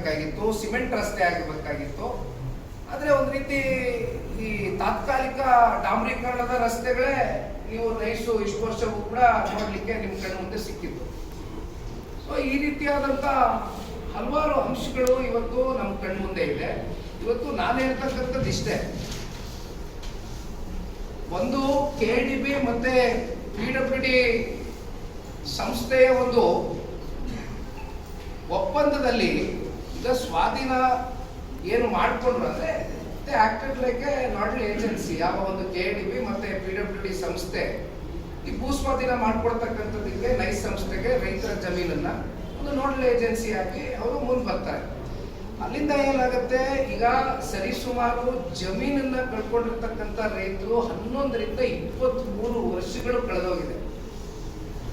ಆಗಬೇಕಾಗಿತ್ತು, ಸಿಮೆಂಟ್ ರಸ್ತೆ ಆಗಬೇಕಾಗಿತ್ತು. ಆದರೆ ಒಂದು ರೀತಿ ಈ ತಾತ್ಕಾಲಿಕ ಡಾಂಬರೀಕರಣದ ರಸ್ತೆಗಳೇ ನೀವು ನೈಸು ಇಷ್ಟು ವರ್ಷವೂ ಕೂಡ ನೋಡಲಿಕ್ಕೆ ನಿಮ್ಮ ಕಣ್ಣು ಮುಂದೆ ಸಿಕ್ಕಿತ್ತು. ಸೊ ಈ ರೀತಿಯಾದಂಥ ಹಲವಾರು ಅಂಶಗಳು ಇವತ್ತು ನಮ್ಮ ಕಣ್ಣು ಮುಂದೆ ಇದೆ. ಇವತ್ತು ನಾನು ಹೇಳ್ತಕ್ಕಂಥದ್ದು ಇಷ್ಟೇ, ಒಂದು KDB ಮತ್ತೆ PWD ಸಂಸ್ಥೆಯ ಒಂದು ಒಪ್ಪಂದದಲ್ಲಿ ಈಗ ಸ್ವಾಧೀನ ಏನು ಮಾಡಿಕೊಂಡ್ರು ಅಂದ್ರೆ acted like A nodal agency. ಯಾವ ಒಂದು KDB ಮತ್ತೆ PWD ಸಂಸ್ಥೆ ಈ ಭೂ ಸ್ವಾಧೀನ ಮಾಡ್ಕೊಡ್ತಕ್ಕಂಥದ್ದಕ್ಕೆ ನೈಸ್ ಸಂಸ್ಥೆಗೆ ರೈತರ ಜಮೀನನ್ನ ಒಂದು ನೋಡಲ್ ಏಜೆನ್ಸಿ ಆಗಿ ಅವರು ಮುಂದೆ ಬರ್ತಾರೆ. ಅಲ್ಲಿಂದ ಏನಾಗುತ್ತೆ, ಈಗ ಸರಿಸುಮಾರು ಜಮೀನನ್ನ ಕಳ್ಕೊಂಡಿರ್ತಕ್ಕಂಥ ರೈತರು 11 ರಿಂದ 23 ವರ್ಷಗಳು ಕಳೆದೋಗಿದೆ.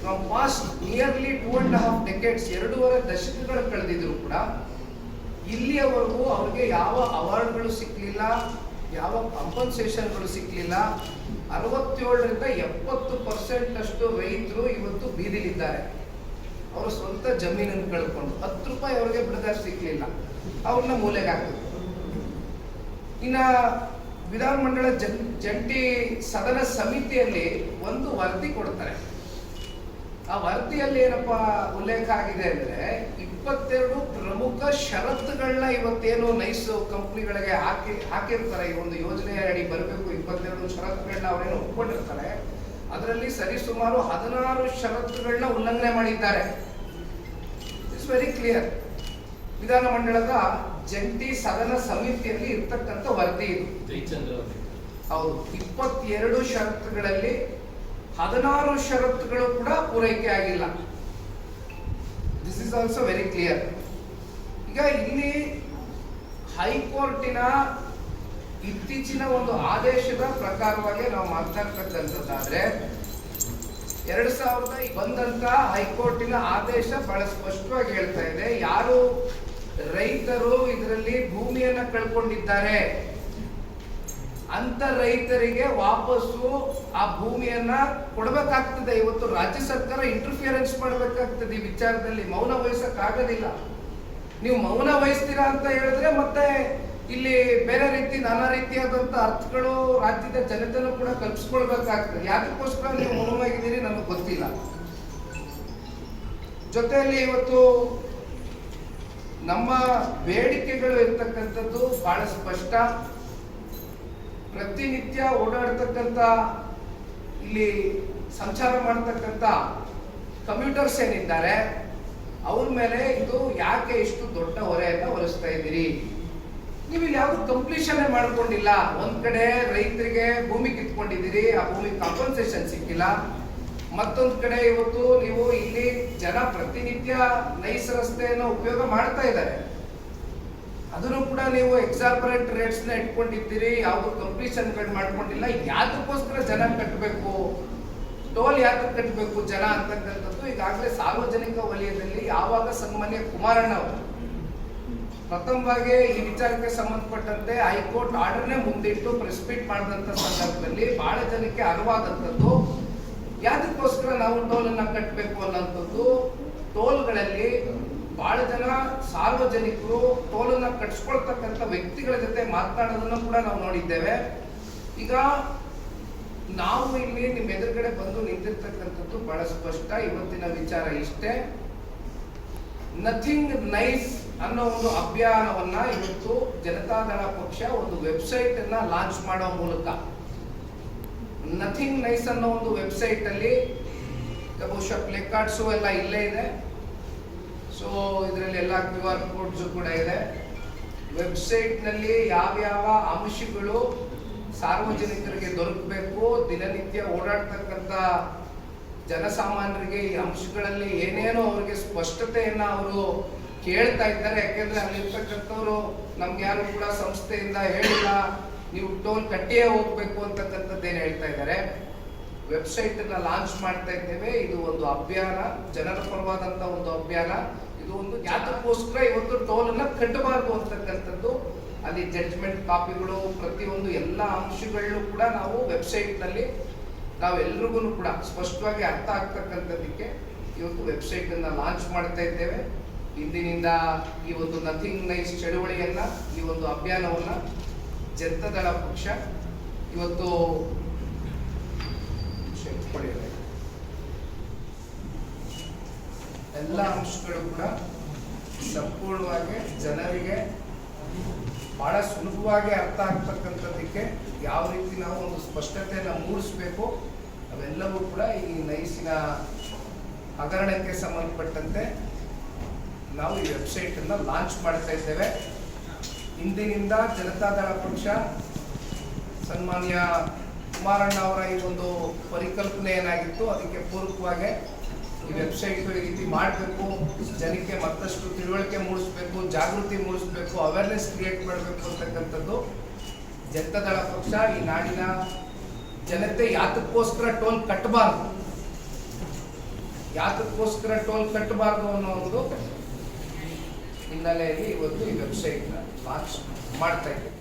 ನಾವು ಪಾಸ್ಟ್ ನಿಯರ್ಲಿ 2.5 decades 2.5 ದಶಕಗಳು ಕಳೆದಿದ್ರು ಕೂಡ ಇಲ್ಲಿಯವರೆಗೂ ಅವ್ರಿಗೆ ಯಾವ ಅವಾರ್ಡ್ಗಳು ಸಿಕ್ಕಲಿಲ್ಲ, ಯಾವ ಕಾಂಪನ್ಸೇಷನ್ಗಳು ಸಿಕ್ಕಲಿಲ್ಲ. 67 ರಿಂದ 70% ಅಷ್ಟು ರೈತರು ಇವತ್ತು ಬೀದಿಲಿದ್ದಾರೆ. ಅವರ ಸ್ವಂತ ಜಮೀನನ್ನು ಕಳ್ಕೊಂಡು 10 ರೂಪಾಯಿ ಅವರಿಗೆ ಬಿಡುಗಡೆ ಸಿಕ್ಕಲಿಲ್ಲ, ಅವ್ರನ್ನ ಮೂಲೆಗೆ ಹಾಕಿದ್ರು. ಇನ್ನ ವಿಧಾನಮಂಡಲ ಜಂಟಿ ಸದನ ಸಮಿತಿಯಲ್ಲಿ ಒಂದು ವರದಿ ಕೊಡ್ತಾರೆ. ಆ ವರದಿಯಲ್ಲಿ ಏನಪ್ಪಾ ಉಲ್ಲೇಖ ಆಗಿದೆ ಅಂದ್ರೆ 22 ಪ್ರಮುಖ ಷರತ್ತುಗಳನ್ನ ಇವತ್ತೇನು ನೈಸ್ ಕಂಪ್ನಿಗಳಿಗೆ ಹಾಕಿರ್ತಾರೆ. ಈ ಒಂದು ಯೋಜನೆಯ ಅಡಿ ಬರಬೇಕು 22 ಷರತ್ತುಗಳನ್ನ ಅವರೇನು ಒಪ್ಕೊಂಡಿರ್ತಾರೆ. ಅದರಲ್ಲಿ ಸರಿಸುಮಾರು 16 ಷರತ್ತುಗಳನ್ನ ಉಲ್ಲಂಘನೆ ಮಾಡಿದ್ದಾರೆ. It's very clear. ವಿಧಾನಮಂಡಲದ ಜಂಟಿ ಸದನ ಸಮಿತಿಯಲ್ಲಿ ಇರ್ತಕ್ಕಂಥ ವರದಿ ಇದು. ಹೌದು, 22 ಷರತ್ತುಗಳಲ್ಲಿ 16 ಷರತ್ತುಗಳು ಕೂಡ ಪೂರೈಕೆ ಆಗಿಲ್ಲ. This is also very clear. ಈಗ ಇಲ್ಲಿ ಹೈಕೋರ್ಟಿನ ಇತ್ತೀಚಿನ ಒಂದು ಆದೇಶದ ಪ್ರಕಾರವಾಗಿ ನಾವು ಮಾತನಾಡ್ತಕ್ಕಂಥದ್ದಾದ್ರೆ 2000 ಬಂದಂತ ಹೈಕೋರ್ಟಿನ ಆದೇಶ ಬಹಳ ಸ್ಪಷ್ಟವಾಗಿ ಹೇಳ್ತಾ ಇದೆ, ಯಾರು ರೈತರು ಇದರಲ್ಲಿ ಭೂಮಿಯನ್ನ ಕಳ್ಕೊಂಡಿದ್ದಾರೆ ಅಂತ ರೈತರಿಗೆ ವಾಪಸ್ಸು ಆ ಭೂಮಿಯನ್ನ ಕೊಡಬೇಕಾಗ್ತದೆ. ಇವತ್ತು ರಾಜ್ಯ ಸರ್ಕಾರ ಇಂಟರ್ಫಿಯರೆನ್ಸ್ ಮಾಡಬೇಕಾಗ್ತದೆ ಈ ವಿಚಾರದಲ್ಲಿ. ಮೌನ ವಹಿಸಕ್ ಆಗೋದಿಲ್ಲ. ನೀವು ಮೌನ ವಹಿಸ್ತೀರಾ ಅಂತ ಹೇಳಿದ್ರೆ ಮತ್ತೆ ಇಲ್ಲಿ ಬೇರೆ ರೀತಿ ನಾನಾ ರೀತಿಯಾದಂತ ಅರ್ಥಗಳು ರಾಜ್ಯದ ಜನತೆನೂ ಕೂಡ ಕಲ್ಪಿಸ್ಕೊಳ್ಬೇಕಾಗ್ತದೆ. ಯಾಕಕ್ಕೋಸ್ಕರ ನೀವು ಮೌನವಾಗಿದ್ದೀರಿ ನಮಗೆ ಗೊತ್ತಿಲ್ಲ. ಜೊತೆಯಲ್ಲಿ ಇವತ್ತು ನಮ್ಮ ಬೇಡಿಕೆಗಳು ಇರ್ತಕ್ಕಂಥದ್ದು ಬಹಳ ಸ್ಪಷ್ಟ. ಪ್ರತಿನಿತ್ಯ ಓಡಾಡ್ತಕ್ಕಂಥ ಇಲ್ಲಿ ಸಂಚಾರ ಮಾಡತಕ್ಕಂಥ ಕಮ್ಯೂಟರ್ಸ್ ಏನಿದ್ದಾರೆ ಅವ್ರ ಮೇಲೆ ಇದು ಯಾಕೆ ಇಷ್ಟು ದೊಡ್ಡ ಹೊರೆಯನ್ನ ಹೊರಿಸ್ತಾ ಇದ್ದೀರಿ? ನೀವು ಇಲ್ಲಿ ಯಾವ್ದು ಕಂಪ್ಲೀಷನ್ ಮಾಡ್ಕೊಂಡಿಲ್ಲ. ಒಂದ್ ಕಡೆ ರೈತರಿಗೆ ಭೂಮಿ ಕಿತ್ಕೊಂಡಿದ್ದೀರಿ, ಆ ಭೂಮಿ ಕಾಂಪನ್ಸೇಷನ್ ಸಿಕ್ಕಿಲ್ಲ. ಮತ್ತೊಂದ್ ಕಡೆ ಇವತ್ತು ನೀವು ಇಲ್ಲಿ ಜನ ಪ್ರತಿನಿತ್ಯ ನೈಸ್ ರಸ್ತೆಯನ್ನು ಉಪಯೋಗ ಮಾಡ್ತಾ ಇದ್ದಾರೆ, ಅದನ್ನು ಕೂಡ ನೀವು ಎಕ್ಸಾಪರೇಟ್ ರೇಟ್ಸ್ ನ ಇಟ್ಕೊಂಡಿದ್ದೀರಿ, ಯಾವ್ದು ಕಂಪ್ಲೀಷನ್ ಮಾಡ್ಕೊಂಡಿಲ್ಲ. ಯಾವ್ದಕ್ಕೋಸ್ಕರ ಜನ ಕಟ್ಟಬೇಕು, ಟೋಲ್ ಯಾಕೆ ಕಟ್ಟಬೇಕು ಜನ ಅಂತಕ್ಕಂಥದ್ದು ಈಗಾಗಲೇ ಸಾರ್ವಜನಿಕ ವಲಯದಲ್ಲಿ ಯಾವಾಗ ಸನ್ಮಾನ್ಯ ಕುಮಾರಣ್ಣ ಅವರು ಪ್ರಥಮವಾಗಿ ಈ ವಿಚಾರಕ್ಕೆ ಸಂಬಂಧಪಟ್ಟಂತೆ ಹೈಕೋರ್ಟ್ ಆರ್ಡರ್ನೇ ಮುಂದಿಟ್ಟು ಪ್ರೆಸ್ ಮೀಟ್ ಮಾಡಿದಂತ ಸಂದರ್ಭದಲ್ಲಿ ಬಹಳ ಜನಕ್ಕೆ ಅರಿವಾದಂಥದ್ದು ಯಾದಕ್ಕೋಸ್ಕರ ನಾವು ಟೋಲ್ ಅನ್ನ ಕಟ್ಟಬೇಕು ಅನ್ನೋಂಥದ್ದು. ಟೋಲ್ಗಳಲ್ಲಿ ಬಹಳ ಜನ ಸಾರ್ವಜನಿಕರು ಟೋಲನ್ನ ಕಟ್ಸ್ಕೊಳ್ತಕ್ಕಂಥ ವ್ಯಕ್ತಿಗಳ ಜೊತೆ ಮಾತನಾಡೋದನ್ನು ಕೂಡ ನಾವು ನೋಡಿದ್ದೇವೆ. ಈಗ ನಾವು ಇಲ್ಲಿ ನಿಮ್ಮ ಎದುರುಗಡೆ ಬಂದು ನಿಂತಿರ್ತಕ್ಕಂಥದ್ದು ಬಹಳ ಸ್ಪಷ್ಟ. ಇವತ್ತಿನ ವಿಚಾರ ಇಷ್ಟೇ, ನಥಿಂಗ್ ನೈಸ್ ಅನ್ನೋ ಒಂದು ಅಭಿಯಾನವನ್ನ ಇವತ್ತು ಜನತಾದಳ ಪಕ್ಷ ಒಂದು ವೆಬ್ಸೈಟ್ ಅನ್ನ ಲಾಂಚ್ ಮಾಡೋ ಮೂಲಕ, ನಥಿಂಗ್ ನೈಸ್ ಅನ್ನೋ ಒಂದು ವೆಬ್ಸೈಟ್ ಅಲ್ಲಿ ಬಹುಶಃ ಪ್ಲೇ ಕಾರ್ಡ್ಸು ಎಲ್ಲ ಇಲ್ಲೇ ಇದೆ. ಸೊ ಇದರಲ್ಲಿ ಎಲ್ಲ QR ಕೋಡ್ಸ್ ಕೂಡ ಇದೆ. ವೆಬ್ಸೈಟ್ ನಲ್ಲಿ ಯಾವ್ಯಾವ ಅಂಶಗಳು ಸಾರ್ವಜನಿಕರಿಗೆ ದೊರಕಬೇಕು, ದಿನನಿತ್ಯ ಓಡಾಡ್ತಕ್ಕಂಥ ಜನಸಾಮಾನ್ಯರಿಗೆ ಈ ಅಂಶಗಳಲ್ಲಿ ಏನೇನೋ ಅವರಿಗೆ ಸ್ಪಷ್ಟತೆಯನ್ನ ಅವರು ಕೇಳ್ತಾ ಇದ್ದಾರೆ. ಯಾಕೆಂದ್ರೆ ಅಲ್ಲಿರ್ತಕ್ಕಂಥವ್ರು ನಮ್ಗೆ ಯಾರು ಕೂಡ ಸಂಸ್ಥೆಯಿಂದ ಹೇಳಿಲ್ಲ ನೀವು ಟೋಲ್ ಕಟ್ಟಿಯೇ ಹೋಗ್ಬೇಕು ಅಂತಕ್ಕಂಥದ್ದೇನು ಹೇಳ್ತಾ ಇದ್ದಾರೆ. ವೆಬ್ಸೈಟ್ ಅನ್ನ ಲಾಂಚ್ ಮಾಡ್ತಾ ಇದ್ದೇವೆ. ಇದು ಒಂದು ಅಭಿಯಾನ, ಜನರ ಪರವಾದಂತ ಒಂದು ಅಭಿಯಾನ. ಇದು ಒಂದು ಯಾತಕ್ಕೋಸ್ಕರ ಇವತ್ತು ಟೋಲ್ ಅನ್ನ ಕಟ್ಟಬಾರದು ಅಂತಕ್ಕಂಥದ್ದು. ಅಲ್ಲಿ ಜಡ್ಜ್ಮೆಂಟ್ ಕಾಪಿಗಳು, ಪ್ರತಿಯೊಂದು ಎಲ್ಲ ಅಂಶಗಳನ್ನು ಕೂಡ ನಾವು ವೆಬ್ಸೈಟ್ ನಲ್ಲಿ ನಾವೆಲ್ರಿಗೂ ಕೂಡ ಸ್ಪಷ್ಟವಾಗಿ ಅರ್ಥ ಆಗ್ತಕ್ಕಂಥದ್ದಕ್ಕೆ ಇವತ್ತು ವೆಬ್ಸೈಟ್ ಅನ್ನ ಲಾಂಚ್ ಮಾಡ್ತಾ ಇದ್ದೇವೆ. ಇಂದಿನಿಂದ ಈ ಒಂದು ನಥಿಂಗ್ ನೈಸ್ ಚಳುವಳಿಯನ್ನ, ಈ ಒಂದು ಅಭಿಯಾನವನ್ನ ಜನತಾದಳ ಪಕ್ಷ ಇವತ್ತು ಎಲ್ಲ ಅಂಶಗಳು ಕೂಡ ಸಂಪೂರ್ಣವಾಗಿ ಜನರಿಗೆ ಬಹಳ ಸುಲಭವಾಗಿ ಅರ್ಥ ಆಗ್ತಕ್ಕಂಥದ್ದಕ್ಕೆ ಯಾವ ರೀತಿ ನಾವು ಒಂದು ಸ್ಪಷ್ಟತೆಯನ್ನು ಮೂಡಿಸ್ಬೇಕು, ಅವೆಲ್ಲವೂ ಕೂಡ ಈ ನೈಸಿನ ಹಗರಣಕ್ಕೆ ಸಂಬಂಧಪಟ್ಟಂತೆ ನಾವು ಈ ವೆಬ್ಸೈಟನ್ನು ಲಾಂಚ್ ಮಾಡ್ತಾ ಇದ್ದೇವೆ. ಇಂದಿನಿಂದ ಜನತಾದಳ ಪಕ್ಷ ಸನ್ಮಾನ್ಯ ಕುಮಾರಣ್ಣ ಅವರ ಈ ಒಂದು ಪರಿಕಲ್ಪನೆ ಏನಾಗಿತ್ತು ಅದಕ್ಕೆ ಪೂರಕವಾಗಿ ಈ ವೆಬ್ಸೈಟ್ ಈ ರೀತಿ ಮಾಡಬೇಕು, ಜನಕ್ಕೆ ಮತ್ತಷ್ಟು ತಿಳುವಳಿಕೆ ಮೂಡಿಸ್ಬೇಕು, ಜಾಗೃತಿ ಮೂಡಿಸ್ಬೇಕು, ಅವೇರ್ನೆಸ್ ಕ್ರಿಯೇಟ್ ಮಾಡಬೇಕು ಅಂತಕ್ಕಂಥದ್ದು ಜನತಾದಳ ಪಕ್ಷ ಈ ನಾಡಿನ ಜನತೆ ಯಾತಕ್ಕೋಸ್ಕರ ಟೋಲ್ ಕಟ್ಟಬಾರ್ದು ಅನ್ನೋ ಒಂದು ಹಿನ್ನೆಲೆಯಲ್ಲಿ ಇವತ್ತು ಈ ವೆಬ್ಸೈಟ್ನ ಲಾಂಚ್ ಮಾಡ್ತಾ ಇದ್ದೀವಿ.